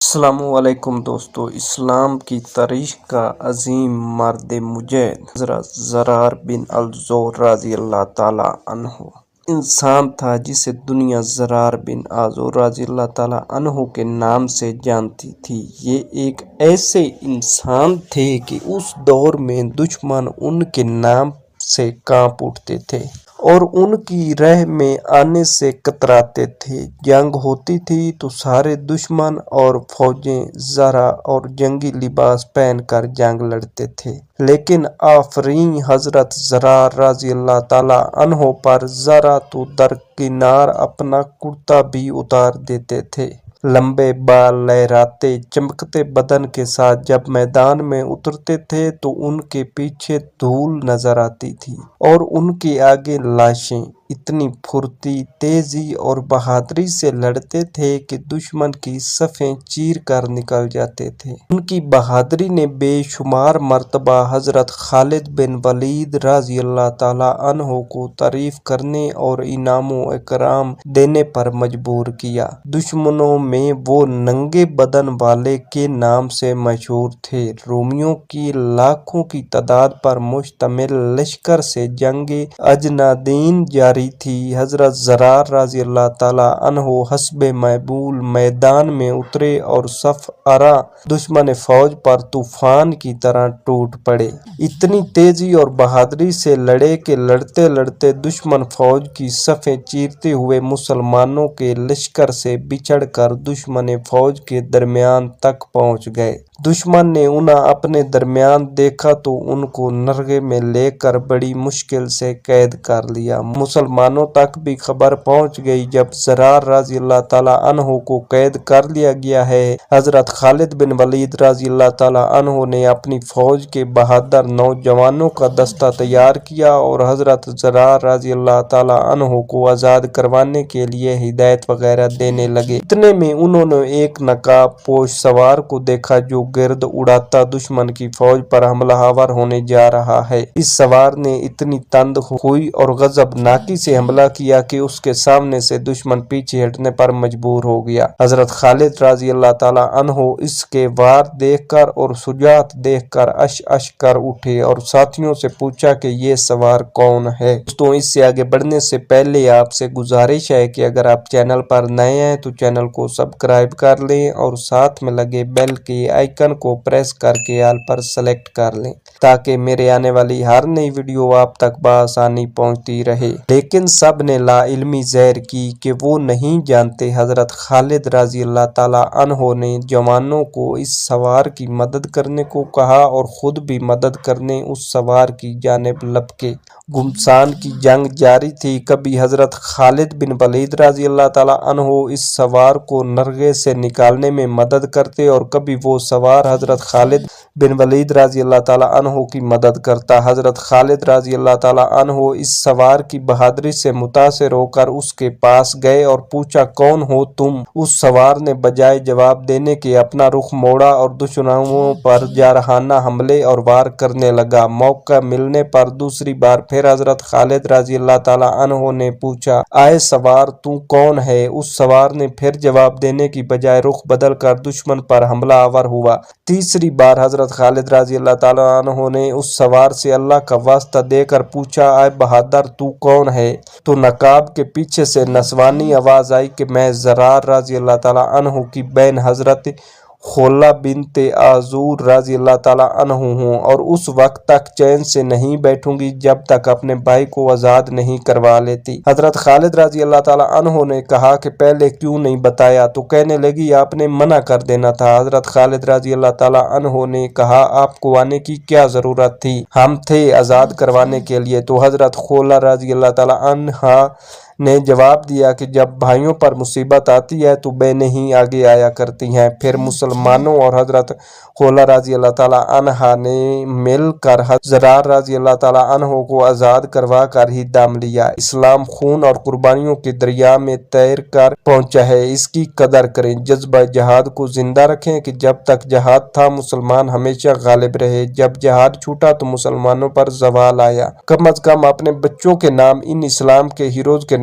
السلام علیکم دوستو، اسلام کی تاریخ کا عظیم مرد مجاہد حضرت زرار بن الزور رضی اللہ تعالیٰ عنہ انسان تھا جسے دنیا زرار بن الزور رضی اللہ تعالیٰ عنہ کے نام سے جانتی تھی۔ یہ ایک ایسے انسان تھے کہ اس دور میں دشمن ان کے نام سے کانپ اٹھتے تھے اور ان کی راہ میں آنے سے کتراتے تھے۔ جنگ ہوتی تھی تو سارے دشمن اور فوجیں زرہ اور جنگی لباس پہن کر جنگ لڑتے تھے، لیکن آفرین حضرت زرار رضی اللہ تعالیٰ عنہ پر ذرا تو درکنار اپنا کرتا بھی اتار دیتے تھے۔ لمبے بال لہراتے چمکتے بدن کے ساتھ جب میدان میں اترتے تھے تو ان کے پیچھے دھول نظر آتی تھی اور ان کے آگے لاشیں۔ اتنی پھرتی، تیزی اور بہادری سے لڑتے تھے کہ دشمن کی صفیں چیر کر نکل جاتے تھے۔ ان کی بہادری نے بے شمار مرتبہ حضرت خالد بن ولید رضی اللہ تعالیٰ عنہ کو تعریف کرنے اور انعام و اکرام دینے پر مجبور کیا۔ دشمنوں میں وہ ننگے بدن والے کے نام سے مشہور تھے۔ رومیوں کی لاکھوں کی تعداد پر مشتمل لشکر سے جنگ اجنادین جاری تھی۔ حضرت زرار رضی اللہ تعالیٰ عنہ حسب معمول میدان میں اترے اور صف آرا دشمن فوج پر طوفان کی طرح ٹوٹ پڑے۔ اتنی تیزی اور بہادری سے لڑے کہ لڑتے لڑتے دشمن فوج کی صفیں چیرتے ہوئے مسلمانوں کے لشکر سے بچھڑ کر دشمن فوج کے درمیان تک پہنچ گئے۔ دشمن نے انہیں اپنے درمیان دیکھا تو ان کو نرغے میں لے کر بڑی مشکل سے قید کر لیا۔ مسلمانوں تک بھی خبر پہنچ گئی جب زرار رضی اللہ تعالیٰ عنہ کو قید کر لیا گیا ہے۔ حضرت خالد بن ولید رضی اللہ تعالیٰ عنہ نے اپنی فوج کے بہادر نوجوانوں کا دستہ تیار کیا اور حضرت زرار رضی اللہ تعالیٰ عنہ کو آزاد کروانے کے لیے ہدایت وغیرہ دینے لگے۔ اتنے میں انہوں نے ایک نقاب پوش سوار کو دیکھا جو گرد اڑاتا دشمن کی فوج پر حملہ آور ہونے جا رہا ہے۔ اس سوار نے اتنی تند خوئی اور غضبناکی سے حملہ کیا کہ اس کے سامنے سے دشمن پیچھے ہٹنے پر مجبور ہو گیا۔ حضرت خالد رضی اللہ تعالیٰ عنہ اس کے وار دیکھ کر اور شجاعت دیکھ کر اش اش کر اٹھے اور ساتھیوں سے پوچھا کہ یہ سوار کون ہے۔ دوستوں، اس سے آگے بڑھنے سے پہلے آپ سے گزارش ہے کہ اگر آپ چینل پر نئے ہیں تو چینل کو سبسکرائب کر لیں اور ساتھ میں لگے بیل کے آئیکن کو پریس کر کے آل پر سلیکٹ کر لیں تاکہ میرے آنے والی ہر نئی ویڈیو آپ تک بآسانی پہنچتی رہے۔ لیکن سب نے لا علمی ظاہر کی کہ وہ نہیں جانتے۔ حضرت خالد رضی اللہ تعالیٰ عنہ نے جوانوں کو اس سوار کی مدد کرنے کو کہا اور خود بھی مدد کرنے اس سوار کی جانب لپکے۔ گھمسان کی جنگ جاری تھی۔ کبھی حضرت خالد بن ولید رضی اللہ تعالیٰ عنہ اس سوار کو نرغے سے نکالنے میں مدد کرتے اور کبھی وہ سوار حضرت خالد بن ولید رضی اللہ تعالیٰ عنہ کی مدد کرتا۔ حضرت خالد رضی اللہ تعالیٰ عنہ اس سوار کی بہادری سے متاثر ہو کر اس کے پاس گئے اور پوچھا، کون ہو تم؟ اس سوار نے بجائے جواب دینے کے اپنا رخ موڑا اور دشمنوں پر جارحانہ حملے اور وار کرنے لگا۔ موقع ملنے پر دوسری بار پھر حضرت خالد رضی اللہ تعالیٰ عنہ نے پوچھا، آئے سوار تو کون ہے؟ اس سوار نے پھر جواب دینے کی بجائے رخ بدل کر دشمن پر حملہ آور ہوا۔ تیسری بار حضرت خالد رضی اللہ تعالیٰ عنہ نے اس سوار سے اللہ کا واسطہ دے کر پوچھا، آئے بہادر تو کون ہے؟ تو نقاب کے پیچھے سے نسوانی آواز آئی کہ میں زرار رضی اللہ تعالیٰ عنہ کی بہن حضرت خولہ بنت الزور رضی اللہ تعالیٰ عنہ ہوں اور اس وقت تک چین سے نہیں بیٹھوں گی جب تک اپنے بھائی کو آزاد نہیں کروا لیتی۔ حضرت خالد رضی اللہ تعالیٰ عنہ نے کہا کہ پہلے کیوں نہیں بتایا؟ تو کہنے لگی، آپ نے منع کر دینا تھا۔ حضرت خالد رضی اللہ تعالیٰ عنہ نے کہا، آپ کو آنے کی کیا ضرورت تھی؟ ہم تھے آزاد کروانے کے لیے۔ تو حضرت خولہ رضی اللہ تعالیٰ عنہا نے جواب دیا کہ جب بھائیوں پر مصیبت آتی ہے تو بہنیں ہی آگے آیا کرتی ہیں۔ پھر مسلمانوں اور حضرت خولہ رضی اللہ تعالیٰ عنہا نے مل کر حضرت زرار رضی اللہ تعالیٰ عنہ کو آزاد کروا کر ہی دام لیا۔ اسلام خون اور قربانیوں کے دریا میں تیر کر پہنچا ہے، اس کی قدر کریں۔ جذبہ جہاد کو زندہ رکھیں کہ جب تک جہاد تھا مسلمان ہمیشہ غالب رہے، جب جہاد چھوٹا تو مسلمانوں پر زوال آیا۔ کم از کم اپنے بچوں کے نام ان اسلام کے ہیروز کے